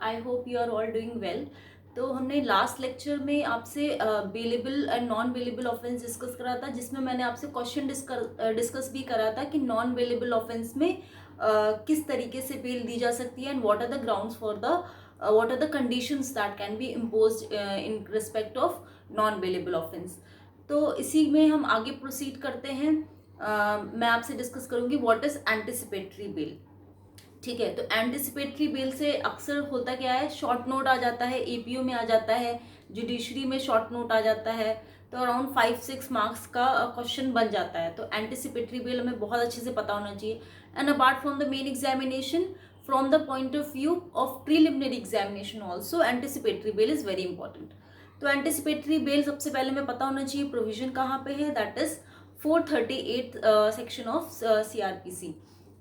I hope you are all doing well. तो हमने last lecture में आपसे bailable and non bailable offence discuss करा था, जिसमें मैंने आपसे क्वेश्चन डिस्कस भी करा था कि नॉन बेलेबल ऑफेंस में किस तरीके से बेल दी जा सकती है and what are the grounds for the what are the conditions that can be imposed in respect of non bailable offence. तो इसी में हम आगे प्रोसीड करते हैं। मैं आपसे डिस्कस करूंगी व्हाट इज एंटिसिपेटरी बेल। ठीक है, तो एंटिसिपेटरी बेल से अक्सर होता क्या है, शॉर्ट नोट आ जाता है, एपीओ में आ जाता है, जुडिशरी में शॉर्ट नोट आ जाता है, तो अराउंड 5-6 मार्क्स का क्वेश्चन बन जाता है। तो एंटिसिपेटरी बेल हमें बहुत अच्छे से पता होना चाहिए। And apart from the main examination, from the point of view of preliminary examination also, anticipatory bell is very important. तो एंटिसिपेटरी बेल सबसे पहले हमें पता होना चाहिए प्रोविजन कहाँ पे है, that is 438 section of CrPC.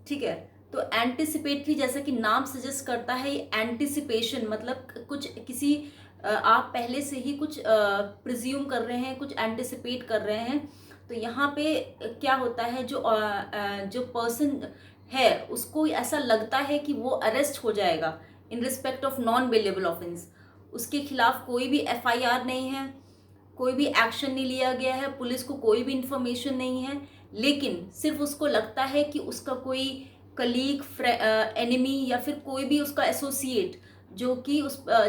ठीक है, तो एंटिसिपेटरी जैसा कि नाम सजेस्ट करता है, एंटिसिपेशन मतलब कुछ किसी आप पहले से ही कुछ प्रिज्यूम कर रहे हैं, कुछ एंटिसिपेट कर रहे हैं। तो यहाँ पे क्या होता है, जो पर्सन है उसको ऐसा लगता है कि वो अरेस्ट हो जाएगा इन respect of non bailable offence. उसके खिलाफ कोई भी एफआईआर नहीं है, कोई भी एक्शन नहीं लिया गया है, पुलिस को कोई भी इंफॉर्मेशन नहीं है, लेकिन सिर्फ उसको लगता है कि उसका कोई कलीग, एनिमी या फिर कोई भी उसका एसोसिएट जो कि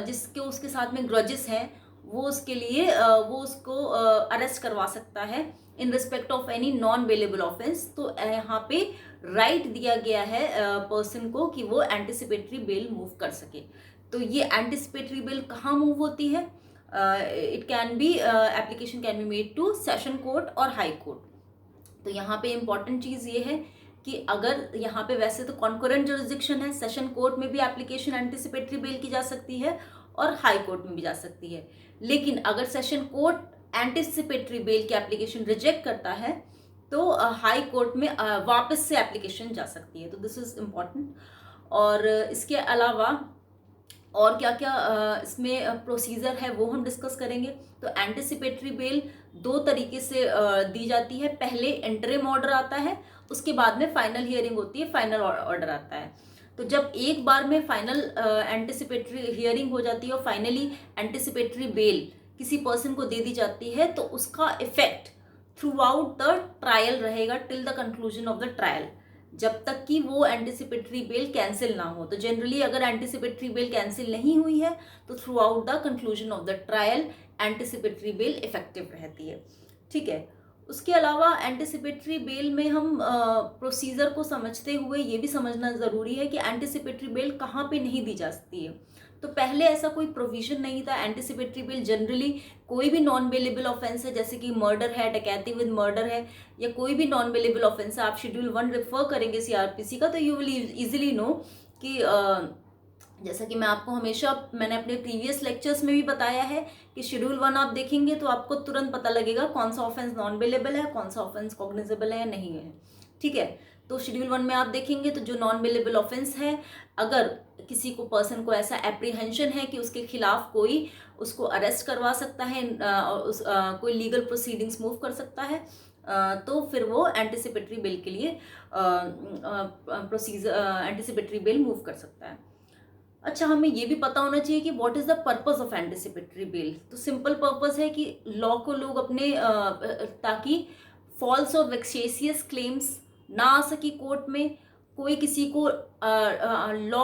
जिसके उसके साथ में ग्रजेस हैं, वो उसके लिए वो उसको अरेस्ट करवा सकता है इन respect of any non bailable offence. तो यहाँ पे राइट दिया गया है पर्सन को कि वो एंटिसिपेटरी बेल मूव कर सके। तो ये एंटिसिपेटरी बेल कहाँ मूव होती है? It can be application can be made to session court और हाई कोर्ट। तो यहाँ पे इम्पॉर्टेंट चीज़ ये है कि अगर यहाँ पे वैसे तो कॉन्करेंट जुरिसडिक्शन है, सेशन कोर्ट में भी एप्लीकेशन एंटिसिपेटरी बेल की जा सकती है और हाई कोर्ट में भी जा सकती है, लेकिन अगर सेशन कोर्ट एंटिसिपेटरी बेल की एप्लीकेशन रिजेक्ट करता है तो हाई कोर्ट में वापस से एप्लीकेशन जा सकती है। तो दिस इज इम्पॉर्टेंट। और इसके अलावा और क्या क्या इसमें प्रोसीजर है वो हम डिस्कस करेंगे। तो एंटिसिपेटरी बेल दो तरीके से दी जाती है। पहले इंटरिम ऑर्डर आता है, उसके बाद में फाइनल हियरिंग होती है, फाइनल ऑर्डर आता है। तो जब एक बार में फाइनल एंटिसिपेटरी हियरिंग हो जाती है और फाइनली एंटिसिपेटरी बेल किसी पर्सन को दे दी जाती है, तो उसका effect throughout the trial रहेगा, till the conclusion of the trial, जब तक कि वो एंटिसिपेटरी बेल कैंसिल ना हो। तो जनरली अगर एंटिसिपेटरी बेल कैंसिल नहीं हुई है तो through out the conclusion of the trial anticipatory bell effective रहती है। ठीक है, उसके अलावा एंटिसिपेटरी बेल में हम प्रोसीजर को समझते हुए ये भी समझना ज़रूरी है कि एंटिसिपेटरी बेल कहाँ पे नहीं दी जा सकती है। तो पहले ऐसा कोई प्रोविजन नहीं था। एंटिसिपेटरी बेल जनरली कोई भी नॉन बेलेबल ऑफेंस है, जैसे कि मर्डर है, डकैती विद मर्डर है, या कोई भी नॉन बेलेबल ऑफेंस है, आप शेड्यूल 1 रेफर करेंगे सीआरपीसी का, तो यू विल इजीली नो कि जैसा कि मैं आपको हमेशा, मैंने अपने प्रीवियस लेक्चर्स में भी बताया है कि शेड्यूल 1 आप देखेंगे तो आपको तुरंत पता लगेगा कौन सा ऑफेंस नॉन बेलेबल है, कौन सा ऑफेंस कॉग्निजेबल है या नहीं है। ठीक है, तो शेड्यूल 1 में आप देखेंगे तो जो नॉन बेलेबल ऑफेंस है, अगर किसी को पर्सन को ऐसा एप्रीहेंशन है कि उसके खिलाफ कोई उसको अरेस्ट करवा सकता है, कोई लीगल प्रोसीडिंग्स मूव कर सकता है, तो फिर वो एंटिसिपेटरी बेल के लिए प्रोसीजर एंटिसिपेटरी बेल मूव कर सकता है। अच्छा, हमें ये भी पता होना चाहिए कि what is the purpose of anticipatory bell. तो सिंपल पर्पस है कि लॉ को लोग अपने ताकि फॉल्स और वेक्सेशियस क्लेम्स ना आ सके कोर्ट में, कोई किसी को law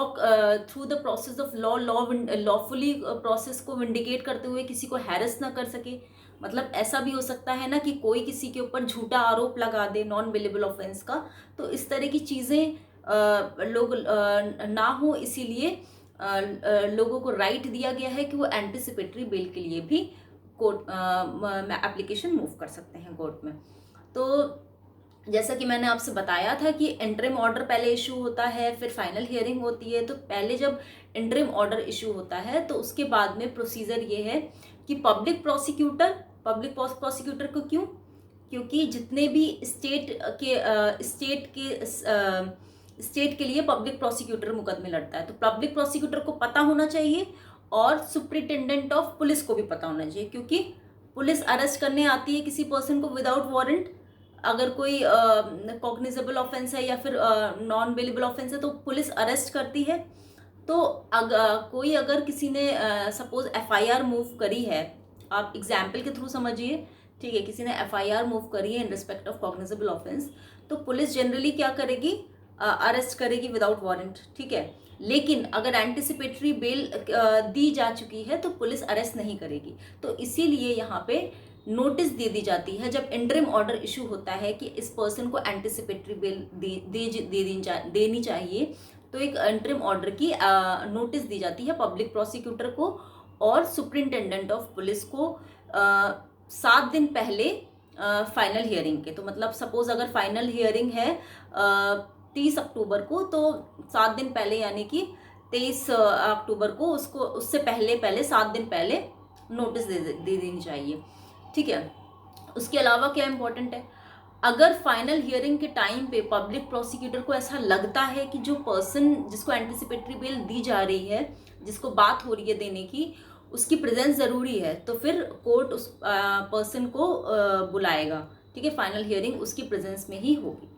through the process of lawfully process को विंडिकेट करते हुए किसी को हैरेस ना कर सके। मतलब ऐसा भी हो सकता है ना कि कोई किसी के ऊपर झूठा आरोप लगा दे नॉन बेलेबल ऑफेंस का। तो इस तरह की चीज़ें लोग ना हो, इसीलिए लोगों को राइट दिया गया है कि वो एंटिसिपेटरी बेल के लिए भी कोर्ट में एप्लीकेशन मूव कर सकते हैं कोर्ट में। तो जैसा कि मैंने आपसे बताया था कि इंटरिम ऑर्डर पहले इशू होता है, फिर फाइनल हियरिंग होती है। तो पहले जब इंटरिम ऑर्डर इशू होता है तो उसके बाद में प्रोसीजर ये है कि पब्लिक प्रोसिक्यूटर को क्यों, क्योंकि जितने भी स्टेट के लिए पब्लिक प्रोसिक्यूटर मुकदमे लड़ता है, तो पब्लिक प्रोसिक्यूटर को पता होना चाहिए और सुप्रिटेंडेंट ऑफ पुलिस को भी पता होना चाहिए, क्योंकि पुलिस अरेस्ट करने आती है किसी पर्सन को विदाउट वारंट। अगर कोई कॉग्निजेबल ऑफेंस है या फिर नॉन बेलेबल ऑफेंस है तो पुलिस अरेस्ट करती है। तो कोई अगर किसी ने सपोज एफआईआर मूव करी है, आप एग्जाम्पल के थ्रू समझिए, ठीक है, किसी ने एफआईआर मूव करी है इन रिस्पेक्ट ऑफ कॉग्निजेबल ऑफेंस, तो पुलिस जनरली क्या करेगी, अरेस्ट करेगी विदाउट वारंट, ठीक है। लेकिन अगर एंटिसिपेटरी बेल दी जा चुकी है तो पुलिस अरेस्ट नहीं करेगी। तो इसीलिए यहाँ पे नोटिस दे दी जाती है जब इंटरिम ऑर्डर इशू होता है कि इस पर्सन को एंटिसिपेटरी बेल देनी चाहिए, तो एक इंटरिम ऑर्डर की नोटिस दी जाती है पब्लिक प्रोसिक्यूटर को और सुपरिंटेंडेंट ऑफ पुलिस को 7 दिन पहले फाइनल हियरिंग के। तो मतलब सपोज अगर फाइनल हियरिंग है 30 अक्टूबर को, तो 7 दिन पहले यानी कि 23 अक्टूबर को उसको उससे पहले 7 दिन पहले नोटिस दे देनी चाहिए, ठीक है। उसके अलावा क्या इम्पोर्टेंट है, अगर फाइनल हियरिंग के टाइम पे पब्लिक प्रोसिक्यूटर को ऐसा लगता है कि जो पर्सन जिसको एंटिसिपेटरी बेल दी जा रही है, जिसको बात हो रही है देने की, उसकी प्रेजेंस ज़रूरी है, तो फिर कोर्ट उस पर्सन को बुलाएगा, ठीक है। फाइनल हियरिंग उसकी प्रेजेंस में ही होगी।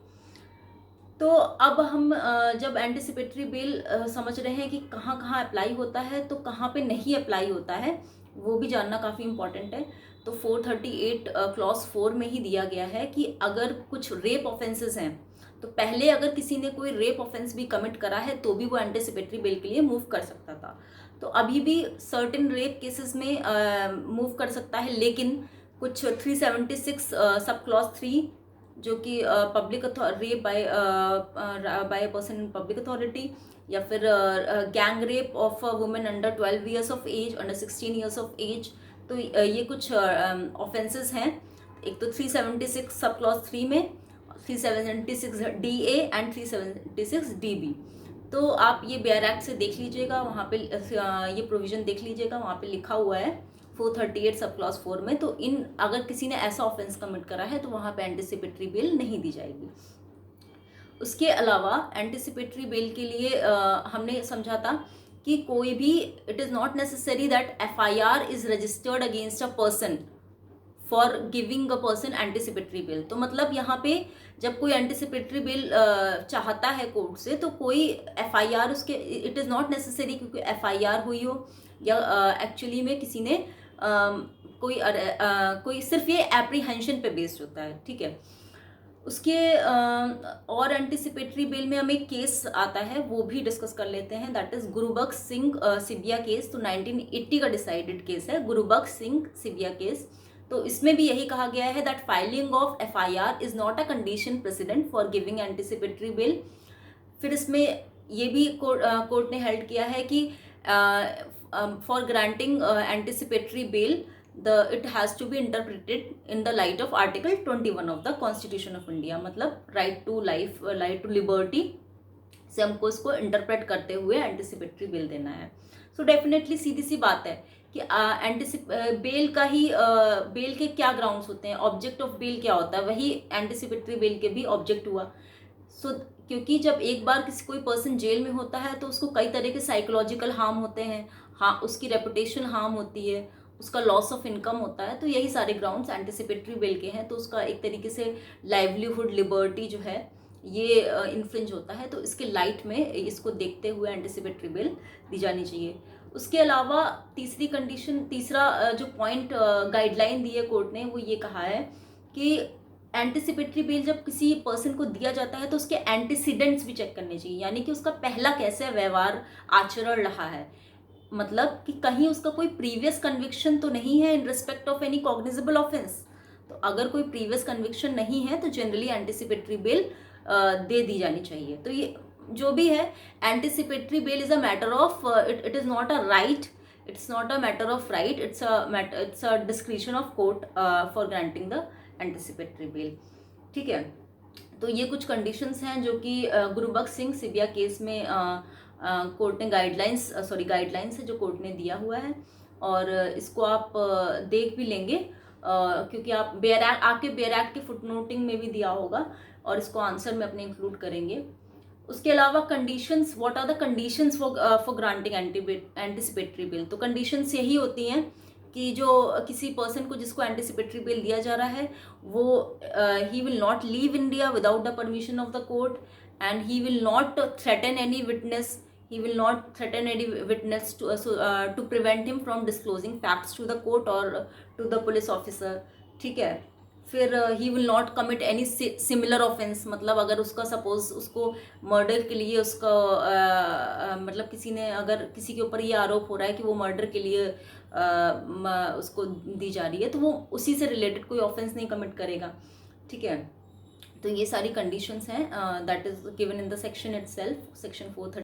तो अब हम जब एंटिसिपेटरी बेल समझ रहे हैं कि कहाँ कहाँ अप्लाई होता है तो कहाँ पे नहीं अप्लाई होता है, वो भी जानना काफ़ी इम्पॉर्टेंट है। तो 438 क्लॉज 4 में ही दिया गया है कि अगर कुछ रेप ऑफेंसेस हैं, तो पहले अगर किसी ने कोई रेप ऑफेंस भी कमिट करा है तो भी वो एंटिसिपेटरी बेल के लिए मूव कर सकता था। तो अभी भी सर्टेन रेप केसेस में मूव कर सकता है, लेकिन कुछ 376 सब क्लॉज 3 जो कि public rape by person in public authority, या फिर gang rape of women under 12 years of age, under 16 years of age, तो ये कुछ ऑफेंसेस हैं। एक तो 376 सब क्लॉज 3 में, 376 DA एंड 376 DB। तो आप ये बेयर एक्ट से देख लीजिएगा, वहाँ पे ये प्रोविज़न देख लीजिएगा, वहाँ पे लिखा हुआ है 438 सब क्लॉज 4 में। तो इन अगर किसी ने ऐसा ऑफेंस कमिट करा है तो वहाँ पे एंटिसिपेटरी बेल नहीं दी जाएगी। उसके अलावा एंटिसिपेटरी बेल के लिए हमने समझा था कि कोई भी, it is not necessary that FIR is registered against a person for giving a person anticipatory bell. तो मतलब यहाँ पे जब कोई एंटिसिपेटरी बेल चाहता है कोर्ट से, तो कोई FIR उसके, इट इज़ नॉट नेसेसरी क्योंकि FIR हुई हो या एक्चुअली में किसी ने कोई सिर्फ ये एप्रीहेंशन पे बेस्ड होता है, ठीक है। उसके और एंटिसिपेटरी बेल में हमें केस आता है, वो भी डिस्कस कर लेते हैं, that is Gurbaksh Singh Sibia case. तो 1980 का डिसाइडेड केस है गुरुबख्श सिंह सिबिया केस। तो इसमें भी यही कहा गया है that filing of FIR is not a condition president for giving anticipatory bell. फिर इसमें ये भी कोर्ट ने हेल्ड किया है कि for granting anticipatory bell it has to be interpreted in the light of Article 21 of the Constitution of India, मतलब right to life, right to liberty से हमको इसको इंटरप्रेट करते हुए एंटिसिपेटरी बेल देना है। सो डेफिनेटली सीधी सी बात है कि बेल का ही बेल के क्या ग्राउंड्स होते हैं, ऑब्जेक्ट ऑफ बेल क्या होता है, वही एंटिसिपेटरी बेल के भी ऑब्जेक्ट हुआ। सो क्योंकि जब एक बार कोई पर्सन जेल में होता है तो उसको कई तरह के साइकोलॉजिकल हार्म होते हैं, हाँ, उसकी रेपुटेशन हार्म होती है, उसका लॉस ऑफ इनकम होता है, तो यही सारे ग्राउंड्स एंटिसिपेटरी बेल के हैं। तो उसका एक तरीके से लाइवलीहुड लिबर्टी जो है ये इन्फ्रिंज होता है। तो इसके लाइट में इसको देखते हुए एंटिसिपेटरी बेल दी जानी चाहिए। उसके अलावा तीसरा जो पॉइंट गाइडलाइन दी है कोर्ट ने, वो ये कहा है कि एंटिसिपेटरी बेल जब किसी पर्सन को दिया जाता है तो उसके एंटीसीडेंट्स भी चेक करने चाहिए, यानी कि उसका पहला कैसे व्यवहार आचरण रहा है, मतलब कि कहीं उसका कोई प्रीवियस कन्विक्शन तो नहीं है इन respect of any cognizable offence. तो अगर कोई प्रीवियस कन्विक्शन नहीं है तो जनरली एंटिसिपेटरी बेल दे दी जानी चाहिए। तो ये जो भी है, anticipatory bell is a matter of, it is not a right, it's not a matter of right, it's a discretion of court for granting the anticipatory bell, ठीक है। तो ये कुछ कंडीशंस हैं जो कि गुरुबख्श सिंह सिबिया केस में कोर्ट ने गाइडलाइंस है जो कोर्ट ने दिया हुआ है, और इसको आप देख भी लेंगे क्योंकि आप आपके बेयर एक्ट के फुटनोटिंग में भी दिया होगा, और इसको आंसर में अपने इंक्लूड करेंगे। उसके अलावा conditions, what are the conditions for granting anticipatory bail. तो कंडीशंस यही होती हैं कि जो किसी पर्सन को जिसको एंटिसिपेटरी बिल दिया जा रहा है वो he will not leave India without the permission of the court, and he will not threaten any witness, he will not threaten any witness to prevent him from disclosing facts to the court or to the police officer. ठीक है. फिर he will not commit any similar offence, मतलब अगर उसका suppose उसको murder के लिए उसका मतलब किसी ने अगर किसी के ऊपर ये आरोप हो रहा है कि वो मर्डर के लिए उसको दी जा रही है, तो वो उसी से रिलेटेड कोई ऑफेंस नहीं कमिट करेगा. ठीक है. तो ये सारी कंडीशंस हैं that is given in the section itself, section 430.